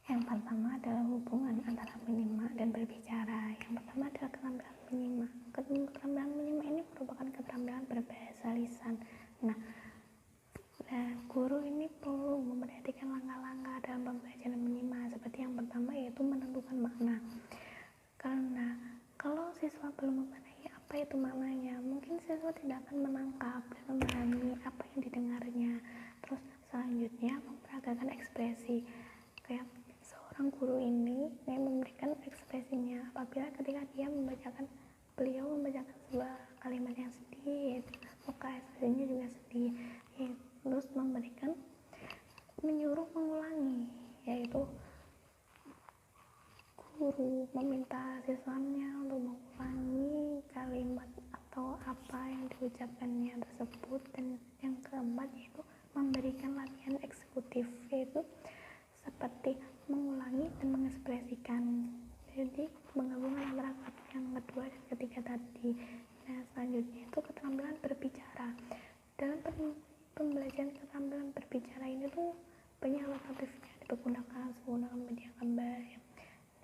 Yang pertama adalah hubungan antara menyimak dan berbicara. Yang pertama adalah keterampilan menyimak. Keterampilan menyimak ini merupakan keterampilan berbahasa lisan. Nah, guru ini perlu memperhatikan langkah-langkah dalam pembelajaran menyimak. Seperti yang pertama yaitu menentukan makna. Karena kalau siswa belum memahami apa itu maknanya, mungkin siswa tidak akan menangkap dan memahami apa yang didengarnya. Terus selanjutnya memperagakan ekspresi. Kayak seorang guru ini yang memberikan ekspresinya apabila ketika beliau membacakan sebuah kalimat yang sedih, yaitu muka ekspresinya juga sedih, terus menyuruh mengulangi, yaitu guru meminta siswanya untuk mengulangi kalimat atau apa yang diucapkannya tersebut. Dan yang keempat yaitu memberikan latihan eksekutif, yaitu seperti mengulangi dan mengekspresikan. Jadi penggabungan antara yang kedua dan ketiga tadi. Nah, selanjutnya itu keterampilan berbicara. Dalam pembelajaran keterampilan berbicara ini tuh banyak alternatifnya dipergunakan menggunakan media gambar ya.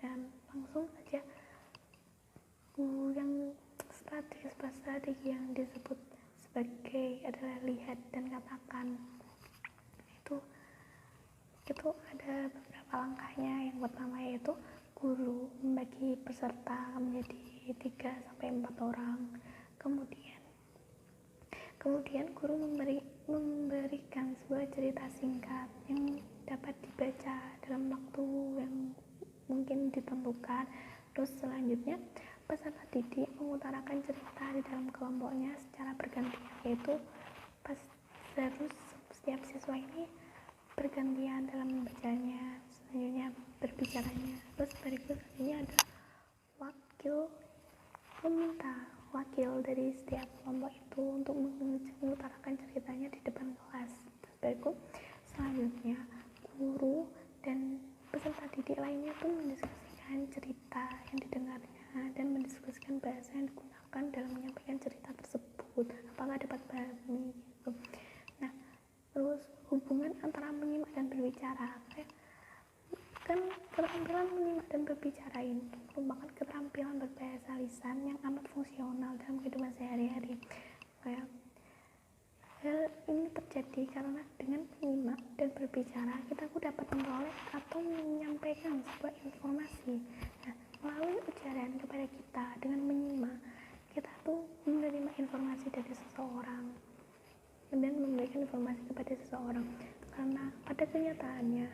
Dan langsung saja yang strategi yang disebut sebagai adalah lihat dan katakan. Itu ada beberapa langkahnya. Yang pertama yaitu guru membagi peserta menjadi 3-4 orang. Kemudian guru memberikan sebuah cerita singkat yang dapat dibaca dalam waktu yang mungkin ditentukan. Terus selanjutnya peserta didik mengutarakan cerita di dalam kelompoknya secara bergantian, yaitu setiap siswa ini bergantian dalam membacanya, selanjutnya berbicaranya. Terus berikut ini ada wakil dari setiap kelompok itu untuk mengutarakan ceritanya di depan kelas. Terus berikut selanjutnya guru dan peserta didik lainnya pun mendiskusikan cerita yang didengarnya dan mendiskusikan bahasa yang digunakan dalam menyampaikan cerita tersebut, apakah dapat pahami gitu. Nah, terus hubungan antara menyimak dan berbicara. Kan keterampilan menyimak dan berbicara ini merupakan keterampilan berbahasa lisan yang amat fungsional dalam kehidupan sehari-hari. Hal ini terjadi karena dengan menyimak dan berbicara kita dapat memperoleh atau menyampaikan sebuah informasi. Nah, melalui ujaran kepada kita dengan menyimak, kita tuh menerima informasi dari seseorang dan memberikan informasi kepada seseorang. Karena pada kenyataannya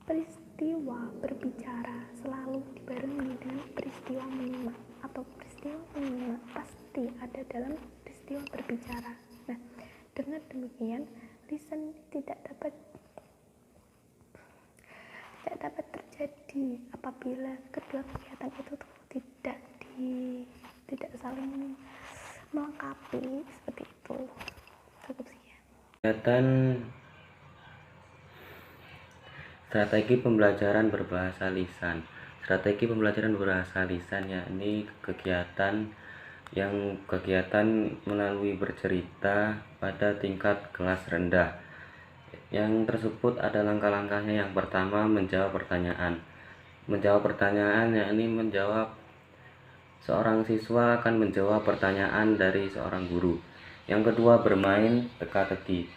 peristiwa berbicara selalu dibarengi dengan peristiwa menyimak, atau peristiwa menyimak pasti ada dalam peristiwa berbicara. Nah, dengan demikian lisan tidak dapat terjadi apabila kedua kegiatan itu tidak saling melengkapi, seperti itu. Cukup sekian. Kegiatan strategi pembelajaran berbahasa lisan. Strategi pembelajaran berbahasa lisan yakni kegiatan melalui bercerita pada tingkat kelas rendah. Yang tersebut ada langkah-langkahnya. Yang pertama, menjawab pertanyaan. Menjawab pertanyaan yakni seorang siswa akan menjawab pertanyaan dari seorang guru. Yang kedua, bermain teka-teki.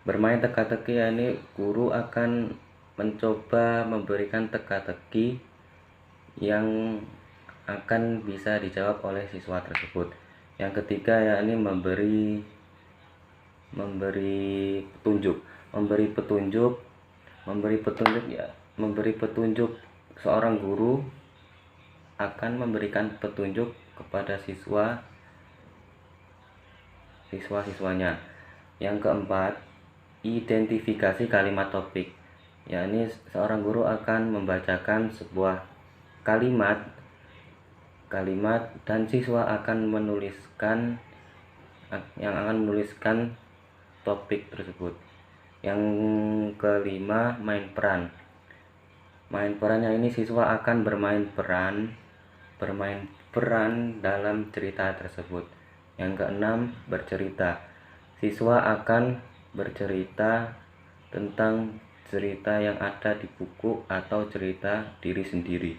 Bermain teka-teki yakni guru akan mencoba memberikan teka-teki yang akan bisa dijawab oleh siswa tersebut. Yang ketiga yakni memberi petunjuk. Seorang guru akan memberikan petunjuk kepada siswanya. Yang keempat, identifikasi kalimat topik, yakni seorang guru akan membacakan sebuah kalimat dan siswa akan menuliskan topik tersebut. Yang kelima, main peran. Main perannya ini siswa akan bermain peran dalam cerita tersebut. Yang keenam, bercerita. Siswa akan bercerita tentang cerita yang ada di buku atau cerita diri sendiri.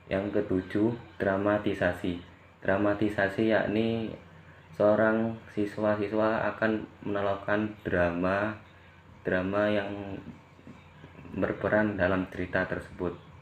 Yang ketujuh, dramatisasi. Dramatisasi yakni seorang siswa-siswa akan melakukan drama yang berperan dalam cerita tersebut.